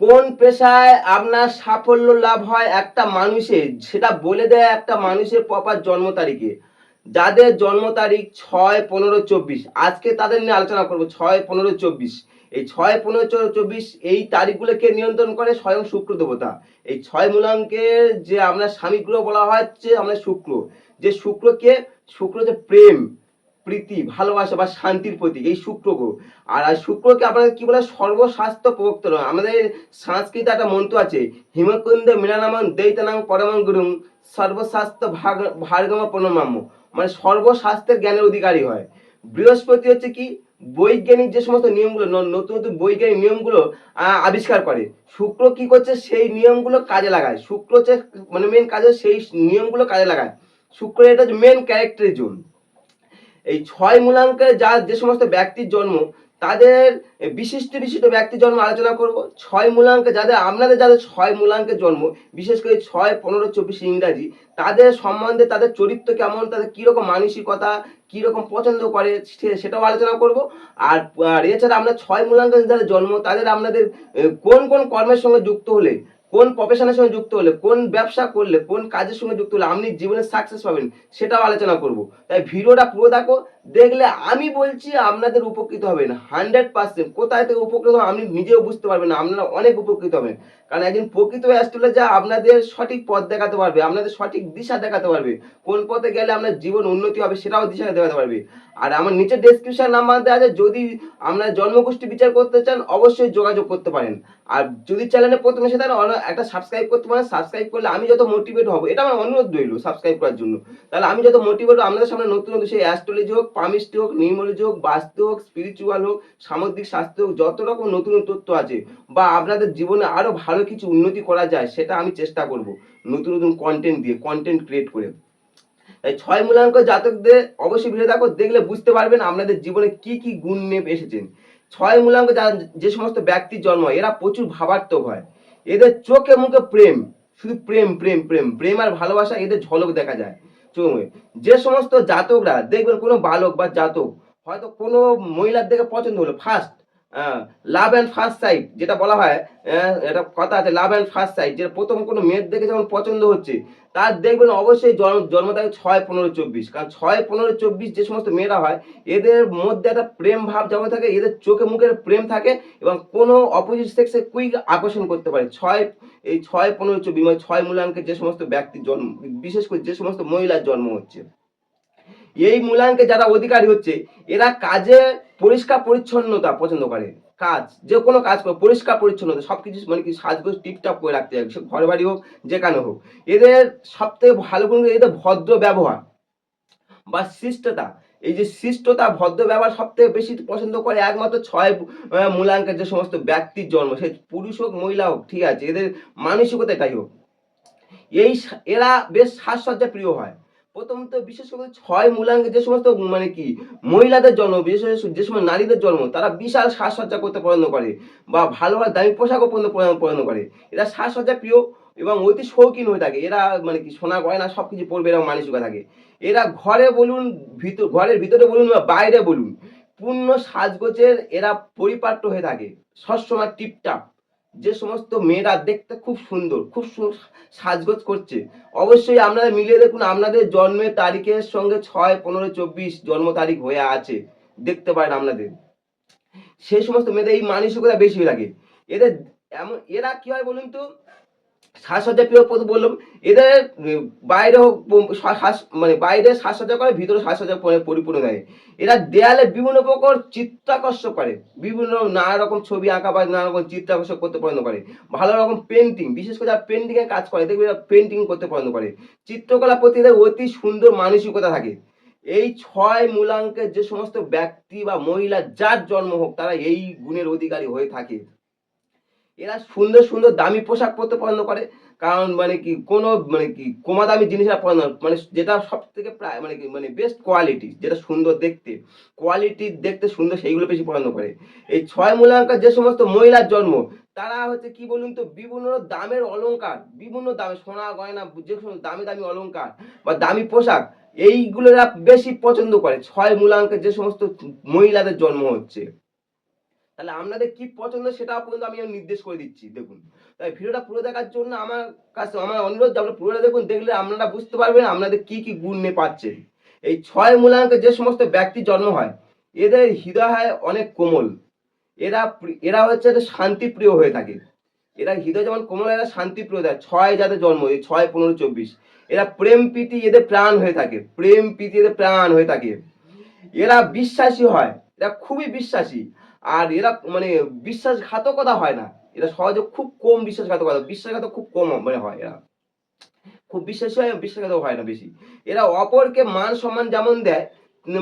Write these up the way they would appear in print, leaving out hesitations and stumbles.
কোন পেশায় আপনার সাফল্য লাভ হয় একটা মানুষের, সেটা বলে দেয় একটা মানুষের প্রপার জন্ম তারিখে। যাদের জন্ম তারিখ 6, 15, 24, আজকে তাদের নিয়ে আলোচনা করব। 6, 15, 24, এই 6, 15, 24 এই তারিখগুলোকে নিয়ন্ত্রণ করে স্বয়ং শুক্র দেবতা। এই 6 মূলাঙ্কের যে আমরা স্বামী গ্রহ বলা হচ্ছে আমরা শুক্র। যে শুক্রকে, শুক্র যে প্রেম, প্রীতি, ভালোবাসা বা শান্তির প্রতীক, এই শুক্র গ্রহ। আর শুক্রকে আপনাদের কি বলে, সর্বস্বাস্থ্য প্রবক্তন। আমাদের সংস্কৃতে একটা মন্ত্র আছে, হিমকুন্দে মিলানামন দৈতনাং পরমং গুরুং সর্বস্বাস্থ্য ভার্গম প্রণমাম্য, মানে সর্বস্বাস্থ্যের জ্ঞানের অধিকারী হয়। বৃহস্পতি হচ্ছে কি, বৈজ্ঞানিক যে সমস্ত নিয়মগুলো, নতুন নতুন বৈজ্ঞানিক নিয়মগুলো আবিষ্কার করে। শুক্র কি করছে, সেই নিয়মগুলো কাজে লাগায়। শুক্র হচ্ছে মানে মেন কাজে সেই নিয়মগুলো কাজে লাগায়। শুক্র এটা হচ্ছে মেন ক্যারেক্টারিজম। এই 6 মূলাঙ্কে যা যে সমস্ত ব্যক্তির জন্ম, তাদের বিশিষ্ট বিশিষ্ট ব্যক্তির জন্ম আলোচনা করব। 6 মূলাঙ্কে যাদের, আপনাদের যাদের 6 মূলাঙ্কের জন্ম, বিশেষ করে 6, 15, 24 ইংরাজি, তাদের সম্বন্ধে, তাদের চরিত্র কেমন, তাদের কীরকম মানসিকতা, কীরকম পছন্দ করে, সেটাও আলোচনা করব। আর এছাড়া আমরা 6 মূলাঙ্কে যাদের জন্ম, তাদের আপনাদের কোন কোন কর্মের সঙ্গে যুক্ত হলে, কোন প্রফেশনের সঙ্গে যুক্ত হলে, কোন ব্যবসা করলে, কোন কাজের সঙ্গে যুক্ত হলে আপনি জীবনে সাকসেস পাবেন, সেটাও আলোচনা করব। তাই ভিডিওটা পুরো দেখো, দেখলে আমি বলছি আপনাদের উপকৃত হবেন 100%। কোথায় থেকে উপকৃত হবেন আপনি নিজেও বুঝতে পারবেন না, আপনারা অনেক উপকৃত হবেন। কারণ একজন প্রকৃত অ্যাস্ট্রোলজার আপনাদের সঠিক পথ দেখাতে পারবে, আপনাদের সঠিক দিশা দেখাতে পারবে, কোন পথে গেলে আপনার জীবন উন্নতি হবে সেটাও দিশা দেখাতে পারবে। আর আমার নিচে ডেসক্রিপশন নাম্বার দেওয়া আছে, যদি আপনার জন্মগোষ্ঠী বিচার করতে চান অবশ্যই যোগাযোগ করতে পারেন। আর যদি চ্যানেলে প্রথমে এসে থাকেন একটা সাবস্ক্রাইব করতে পারেন। সাবস্ক্রাইব করলে আমি যত মোটিভেট হব, এটা আমার অনুরোধ রইল সাবস্ক্রাইব করার জন্য। তাহলে আমি যত মোটিভেট হব, আপনাদের সামনে নতুন নতুন সেই অ্যাস্ট্রোলজি হোক, পামিস্ট্রি হোক, নিউমোলজি হোক, বাস্তু হোক, স্পিরিচুয়াল হোক, সামুদ্রিক স্বাস্থ্য হোক, যত রকম নতুন তথ্য আছে, বা আপনাদের জীবনে আরো ভালো কিছু উন্নতি করা যায়, সেটা আমি চেষ্টা করব নতুন নতুন কন্টেন্ট দিয়ে, কন্টেন্ট ক্রিয়েট করে। তাই 6 মূলাঙ্ক জাতকদের অবশ্যই ভিডিও দেখো, দেখলে বুঝতে পারবেন আপনাদের জীবনে কি কি গুণ নিয়ে এসেছেন। 6 মূলাঙ্ক যে সমস্ত ব্যক্তির জন্ম হয়, এরা প্রচুর ভাবাত্মক হয়। এদের চোখে মুখে প্রেম, শুধু প্রেম প্রেম প্রেম প্রেম আর ভালোবাসা এদের ঝলক দেখা যায় চোখে। যে সমস্ত জাতকরা দেখবেন, কোনো বালক বা জাতক হয়তো কোনো মহিলার দেখে পছন্দ হলো first, love and first sight যেটা বলা হয়, এটা কথা আছে, লাভ অ্যান্ড ফার্স্ট সাইট, যেটা প্রথম কোনো মেয়ের দেখে যখন পছন্দ হচ্ছে, তার দেখবেন অবশ্যই জন্ম তারিখ 6, 15, 24। কারণ 6, 15, 24 যে সমস্ত মেয়েরা হয়, এদের মধ্যে একটা প্রেম ভাব জমা থাকে, এদের চোখে মুখের প্রেম থাকে, এবং কোনো অপোজিট সেক্সে কুইক আকর্ষণ করতে পারে। এই 6, 15, 24 মানে 6 মূলাঙ্কের যে সমস্ত ব্যক্তির জন্ম, বিশেষ করে যে সমস্ত মহিলার জন্ম হচ্ছে, এই মূলাঙ্কে যারা অধিকারী হচ্ছে, এরা কাজে পরিষ্কার পরিচ্ছন্নতা পছন্দ করে। কাজ, যে কোনো কাজ করে পরিষ্কার পরিচ্ছন্নতা, সবকিছু মানে কি সাজগোজ টিপটপ করে রাখতে হবে, সে ঘর বাড়ি হোক যেখানে হোক। এদের সব থেকে ভালো গুণ, এদের ভদ্র ব্যবহার বা শিষ্টতা। এই যে শিষ্টতা, ভদ্র ব্যবহার সব থেকে বেশি পছন্দ করে একমাত্র 6 মূলাঙ্কের যে সমস্ত ব্যক্তির জন্ম, সে পুরুষ হোক মহিলা হোক, ঠিক আছে, এদের মানসিকতা এটাই হোক। এরা বেশ সাজসজ্জা প্রিয় হয়। প্রথমত বিশেষ করে 6 মূলাঙ্কে যে সমস্ত মানে কি মহিলাদের জন্ম, বিশেষ করে যে সময় নারীদের জন্ম, তারা বিশাল সাজসজ্জা করতে পছন্দ করে, বা ভালো ভালো দামি পোশাকও পছন্দ করে। এরা সাজসজ্জা প্রিয় এবং অতি শৌখিন হয়ে থাকে। এরা মানে কি সোনা গয়না সবকিছু পরবে এরকম মানসিকতা থাকে। এরা ঘরে বলুন, ঘরের ভিতরে বলুন বা বাইরে বলুন, পূর্ণ সাজগোজের এরা পরিপাট্য হয়ে থাকে, সবসময় টিপটাপ। যে সমস্ত মেয়েরা দেখতে খুব সুন্দর, খুব সাজগোজ করছে, অবশ্যই আপনারা মিলিয়ে দেখুন আপনাদের জন্মের তারিখের সঙ্গে 6, 15, 24 জন্ম তারিখ হয়ে আছে, দেখতে পারেন আপনাদের। সেই সমস্ত মেয়েদের এই মানসিকতা বেশি লাগে। এদের এমন, এরা কি হয় বলুন তো, সাজসজ্জা প্রিয় বললাম। এদের বাইরে হোক মানে বাইরে সাজসজ্জা করে, ভিতরে সাজসজ্জা পরিপূর্ণ দেয়। এরা দেয়ালে বিভিন্ন প্রকার চিত্রাকর্ষক করে, বিভিন্ন নানা রকম ছবি আঁকা বা নানা রকম চিত্রাকর্ষক করতে পছন্দ করে। ভালো রকম পেন্টিং, বিশেষ করে যারা পেন্টিং এর কাজ করে দেখবে এরা পেন্টিং করতে পছন্দ করে। চিত্রকলা প্রতি এদের অতি সুন্দর মানসিকতা থাকে। এই 6 মূলাঙ্কের যে সমস্ত ব্যক্তি বা মহিলা যার জন্ম হোক, তারা এই গুণের অধিকারী হয়ে থাকে। এরা সুন্দর সুন্দর দামি পোশাক পরতে পছন্দ করে। কারণ মানে কি কোনো মানে কি কমা দামি জিনিস এরা পছন্দ, মানে যেটা সব থেকে প্রায় মানে কি মানে বেস্ট কোয়ালিটি, যেটা সুন্দর দেখতে, কোয়ালিটি দেখতে সুন্দর, সেইগুলো বেশি পছন্দ করে। এই 6 মূলাঙ্কের যে সমস্ত মহিলার জন্ম, তারা হচ্ছে কি বলুন তো, বিভিন্ন দামের অলংকার, বিভিন্ন দামে সোনা গয়না, যে সমস্ত দামি দামি অলংকার বা দামি পোশাক, এইগুলো এরা বেশি পছন্দ করে 6 মূলাঙ্কের যে সমস্ত মহিলাদের জন্ম হচ্ছে। তাহলে আপনাদের কি পছন্দ সেটাও পর্যন্ত আমি নির্দেশ করে দিচ্ছি, দেখুন। তাই ভিডিওটা পুরো দেখার জন্য আমার কাছে আমার অনুরোধ, আপনারা পুরোটা দেখুন, দেখলে আপনারা বুঝতে পারবেন আপনাদের কি কি গুণ নিয়ে পাচ্ছেন। এই 6 মূলাঙ্কে যে সমস্ত ব্যক্তি জন্ম হয়, এদের হৃদয় হয় অনেক কোমল। এরা হচ্ছে শান্তিপ্রিয় হয়ে থাকে। এরা হৃদয় যেমন কোমল, এরা শান্তিপ্রিয় দেয়। 6 যাদের জন্ম, এই 6, 15, 24, এরা প্রেম প্রীতি এদের প্রাণ হয়ে থাকে, প্রেম প্রীতি এদের প্রাণ হয়ে থাকে। এরা বিশ্বাসী হয়, এরা খুবই বিশ্বাসী। আর এরা মানে বিশ্বাসঘাতকতা হয় না, এরা সহজে খুব কম বিশ্বাসঘাতক খুব কম মানে হয়। এরা খুব বিশ্বাসী হয়, বিশ্বাসঘাতক হয় না বেশি। এরা অপরকে মান সম্মান যেমন দেয়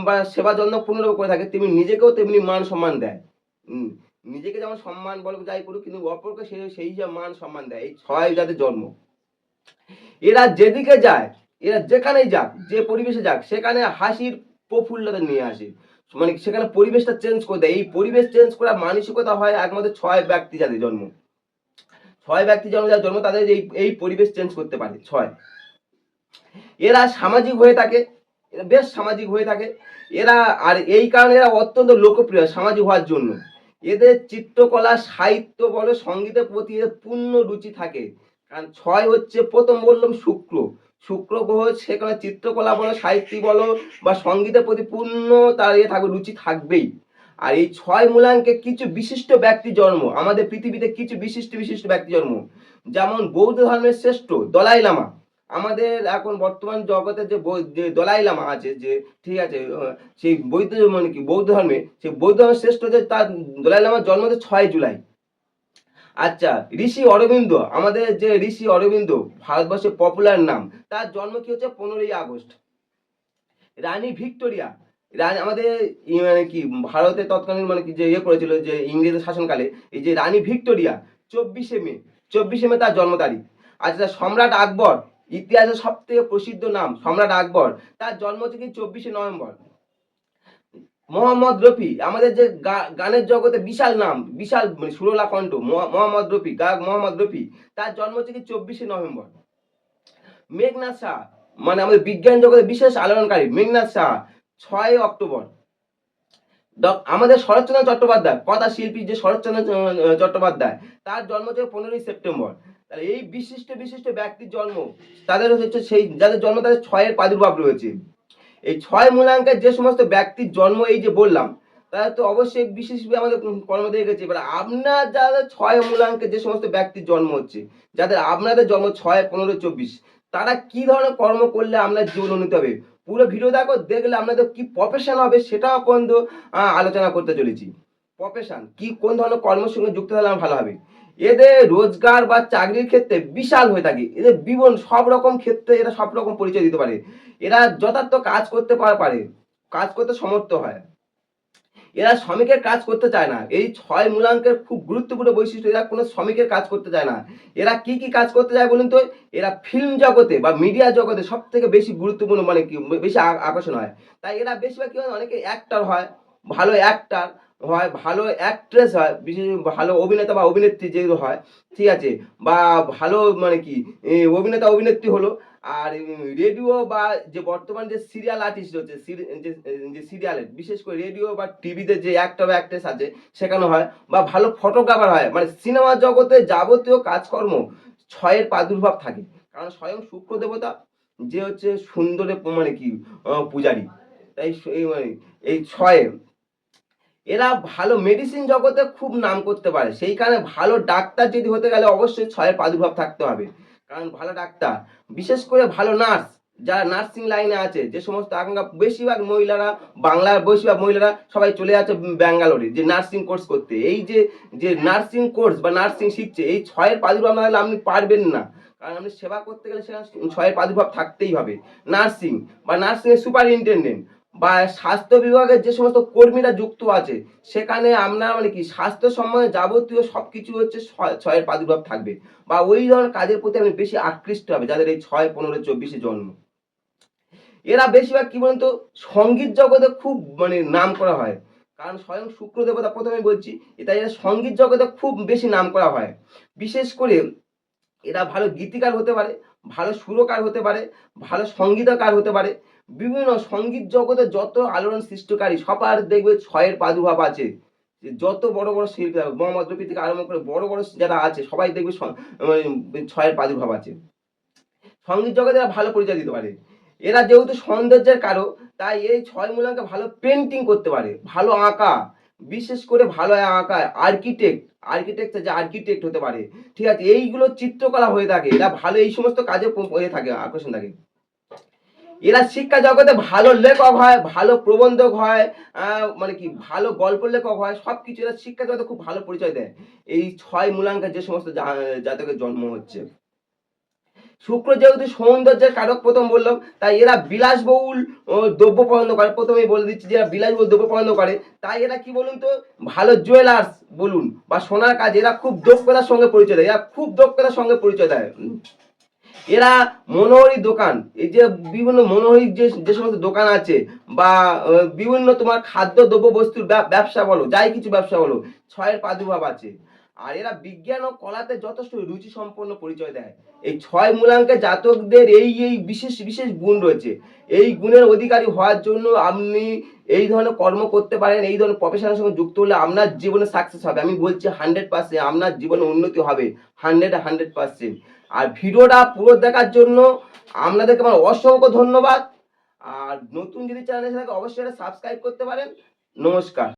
বা সেবা যত্ন পূর্ণরূপে করে থাকে, তেমনি নিজেকেও তেমনি মান সম্মান দেয়। নিজেকে যেমন সম্মান বলো যাই করুক, কিন্তু অপরকে সেই যে মান সম্মান দেয়। এই 6 যাদের জন্ম, এরা যেদিকে যায়, এরা যেখানেই যাক, যে পরিবেশে যাক, সেখানে হাসির প্রফুল্লতা নিয়ে আসে, মানে সেখানে পরিবেশটা চেঞ্জ করে দেয়। এই পরিবেশ চেঞ্জ করার মানসিকতা হয় একমাত্র 6 ব্যক্তি যাদের জন্ম। 6 ব্যক্তি যাদের জন্ম, তাদের এই পরিবেশ চেঞ্জ করতে পারে 6। এরা সামাজিক হয়ে থাকে, এরা বেশ সামাজিক হয়ে থাকে এরা। আর এই কারণে এরা অত্যন্ত লোকপ্রিয় সামাজিক হওয়ার জন্য। এদের চিত্রকলা, সাহিত্য বলো, সঙ্গীতের প্রতি এদের পূর্ণ রুচি থাকে। কারণ 6 হচ্ছে, প্রথম বললাম, শুক্র গ্রহ, সেখানে চিত্রকলা বলো, সাহিত্য বলো বা সঙ্গীতের প্রতি পূর্ণ তার থাকবে, রুচি থাকবেই। আর এই 6 মূলাঙ্কে কিছু বিশিষ্ট ব্যক্তি জন্ম, আমাদের পৃথিবীতে কিছু বিশিষ্ট ব্যক্তি জন্ম। যেমন বৌদ্ধ ধর্মের শ্রেষ্ঠ দলাই লামা, আমাদের এখন বর্তমান জগতে যে দলাই লামা আছে, যে ঠিক আছে, সেই বৌদ্ধ মানে কি বৌদ্ধ ধর্মে, সেই বৌদ্ধ ধর্মের শ্রেষ্ঠ যে তার দলাই লামার জন্ম হচ্ছে 6 জুলাই। আচ্ছা, ঋষি অরবিন্দ, আমাদের যে ঋষি অরবিন্দ ভারতবর্ষের পপুলার নাম, তার জন্ম কি হচ্ছে 15ই আগস্ট। রানী ভিক্টোরিয়া, আমাদের মানে কি ভারতে তৎকালীন মানে কি যে করেছিল যে ইংরেজের শাসনকালে, এই যে রানী ভিক্টোরিয়া 24শে মে তার জন্ম তারিখ। আচ্ছা, সম্রাট আকবর, ইতিহাসের সব থেকে প্রসিদ্ধ নাম সম্রাট আকবর, তার জন্ম হচ্ছে কি 24শে নভেম্বর। মোহাম্মদ রফি, আমাদের যে গানের জগতে বিশাল নাম, বিশাল মানে সুরলা কণ্ঠ, মোহাম্মদ রফি, গায়ক মোহাম্মদ রফি, তার জন্ম হচ্ছে কি 24শে নভেম্বর। মেঘনাথ শাহ, মানে আমাদের বিজ্ঞান জগতে বিশেষ আলোড়নকারী মেঘনাথ শাহ, 6 অক্টোবর। আমাদের শরৎচন্দ্র চট্টোপাধ্যায়, কথা শিল্পী যে শরৎচন্দ্র চট্টোপাধ্যায়, তার জন্ম হচ্ছে 15ই সেপ্টেম্বর। তাহলে এই বিশিষ্ট ব্যক্তির জন্ম, তাদের হচ্ছে সেই যাদের জন্ম, তাদের 6-এর প্রাদুর্ভাব রয়েছে। এই 6 মূলাঙ্কের যে সমস্ত ব্যক্তির জন্ম এই যে বললাম, তারা তো অবশ্যই বিশেষভাবে আমাদের কর্ম দিয়ে গেছে। এবার আপনার যাদের 6 মূলাঙ্কের যে সমস্ত ব্যক্তির জন্ম হচ্ছে, যাদের আপনাদের জন্ম 6, 15, 24, তারা কি ধরনের কর্ম করলে আপনার জীবন উন্নতি হবে, পুরো ভিডিও দেখো, দেখলে আপনাদের কি প্রফেশন হবে সেটাও পর্যন্ত আলোচনা করতে চলেছি। প্রফেশন কি, কোন ধরনের কর্মের সঙ্গে যুক্ত হলে আমার ভালো হবে। এদের রোজগার বা চাকরির ক্ষেত্রে বিশাল হয়ে থাকে, এদের জীবন সব রকম ক্ষেত্রে এরা সব রকম পরিচয় দিতে পারে। এরা যথার্থ কাজ করতে পারে, কাজ করতে সমর্থ হয়। এরা শ্রমিকের কাজ করতে চায় না। এই 6 মূলাঙ্কের খুব গুরুত্বপূর্ণ বৈশিষ্ট্য, এরা কোনো শ্রমিকের কাজ করতে চায় না। এরা কি কাজ করতে চায় বলুন তো? এরা ফিল্ম জগতে বা মিডিয়া জগতে সব থেকে বেশি গুরুত্বপূর্ণ, মানে কি বেশি আকর্ষণ হয়। তাই এরা বেশিরভাগ কি হয়, অনেকে অ্যাক্টর হয়, ভালো অ্যাক্টর হয়, ভালো অ্যাক্ট্রেস হয়, বিশেষ ভালো অভিনেতা বা অভিনেত্রী যেগুলো হয়, ঠিক আছে, বা ভালো মানে কি অভিনেতা অভিনেত্রী হলো। আর রেডিও বা যে বর্তমান যে সিরিয়াল আর্টিস্ট হচ্ছে, যে সিরিয়ালে বিশেষ করে রেডিও বা টিভিতে যে অ্যাক্টর বা অ্যাক্ট্রেস আছে সেখানে হয়, বা ভালো ফটোগ্রাফার হয়। মানে সিনেমা জগতে যাবতীয় কাজকর্ম 6-এর প্রাদুর্ভাব থাকে। কারণ স্বয়ং শুক্র দেবতা যে হচ্ছে সুন্দরের মানে কি পূজারী। তাই এই 6-এ এরা ভালো মেডিসিন জগতে খুব নাম করতে পারে। সেই কারণে ভালো ডাক্তার যদি হতে গেলে অবশ্যই 6-এর প্রাদুর্ভাব থাকতে হবে। কারণ ভালো ডাক্তার, বিশেষ করে ভালো নার্স, যারা নার্সিং লাইনে আছে, যে সমস্ত এখনকার বেশিরভাগ মহিলারা, বাংলার বেশিরভাগ মহিলারা সবাই চলে যাচ্ছে ব্যাঙ্গালোরে যে নার্সিং কোর্স করতে। এই যে নার্সিং কোর্স বা নার্সিং শিখছে, এই 6-এর প্রাদুর্ভাব না হলে আপনি পারবেন না। কারণ আপনি সেবা করতে গেলে সেখানে 6-এর প্রাদুর্ভাব থাকতেই হবে। নার্সিং বা নার্সিং এর সুপারিনটেন্ডেন্ট বা স্বাস্থ্য বিভাগের যে সমস্ত কর্মীরা যুক্ত আছে, সেখানে আপনার মানে কি স্বাস্থ্য সম্বন্ধে যাবতীয় সবকিছু হচ্ছে 6-এর প্রাদুর্ভাব থাকবে, বা ওই ধরনের কাজের প্রতি আপনি বেশি আকৃষ্ট হবে যাদের এই 6, 15, 24-এ জন্ম। এরা বেশিরভাগ কি বলতো, সঙ্গীত জগতে খুব মানে নাম করা হয়। কারণ স্বয়ং শুক্র দেবতা, প্রথমে বলছি, তাই এরা সঙ্গীত জগতে খুব বেশি নাম করা হয়। বিশেষ করে এরা ভালো গীতিকার হতে পারে, ভালো সুরকার হতে পারে, ভালো সঙ্গীতকার হতে পারে। বিভিন্ন সঙ্গীত জগতে যত আলোড়ন সৃষ্টিকারী সবার দেখবে 6-এর প্রাদুর্ভাব আছে। যে যত বড় বড় শিল্পী মোহাম্মদ রফি থেকে আরম্ভ করে বড় বড় যারা আছে সবাই দেখবে ছয়ের প্রাদুর্ভাব আছে। সঙ্গীত জগতে এরা ভালো পরিচয় দিতে পারে। এরা যেহেতু সৌন্দর্যের কারক, তাই এই ছয় মূলাঙ্কে ভালো পেন্টিং করতে পারে, ভালো আঁকা, বিশেষ করে ভালো আঁকা, আর্কিটেক্ট যে আর্কিটেক্ট হতে পারে। ঠিক আছে? এইগুলো চিত্রকলা হয়ে থাকে। এরা ভালো এই সমস্ত কাজে হয়ে থাকে, আকর্ষণ থাকে। এরা শিক্ষা জগতে ভালো লেখক হয়, ভালো প্রবন্ধক হয়, মানে কি ভালো গল্প লেখক হয়, সবকিছু এরা শিক্ষা জগতে খুব ভালো পরিচয় দেয়। এই ছয় মূলাঙ্কের যে সমস্ত জাতকের জন্ম হচ্ছে। শুক্র যেহেতু সৌন্দর্যের কারক প্রথম বললাম, তাই এরা বিলাসবহুল দ্রব্য পছন্দ করে। প্রথমেই বলে দিচ্ছি যে এরা বিলাসবহুল দ্রব্য পছন্দ করে। তাই এরা কি বলুন তো, ভালো জুয়েলার্স বলুন বা সোনার কাজ, এরা খুব দক্ষতার সঙ্গে পরিচয় দেয়। এরা খুব দক্ষতার সঙ্গে পরিচয় দেয়। এরা মনোহরি দোকান, এই যে বিভিন্ন মনোহরি যে সমস্ত দোকান আছে বা বিভিন্ন তোমার খাদ্য দ্রব্য বস্তুর ব্যবসা বলো, যাই কিছু ব্যবসা বলো, ছয়ের প্রাদুর্ভাব আছে। আর এরা বিজ্ঞান ও কলাতে যথেষ্ট রুচি সম্পন্ন পরিচয় দেয়। এই ছয় মূলাঙ্কে জাতকদের এই বিশেষ বিশেষ গুণ রয়েছে। এই গুণের অধিকারী হওয়ার জন্য আপনি এই ধরনের কর্ম করতে পারেন, এই ধরনের প্রফেশনের সঙ্গে যুক্ত হলে আপনার জীবনে সাকসেস হবে। আমি বলছি 100% আপনার জীবনে উন্নতি হবে, 100%। আর ভিডিওটা পুরো দেখার জন্য আপনাদেরকে আমার অসংখ্য ধন্যবাদ। আর নতুন যদি চ্যানেল এসে থাকে অবশ্যই এটা সাবস্ক্রাইব করতে পারেন। নমস্কার।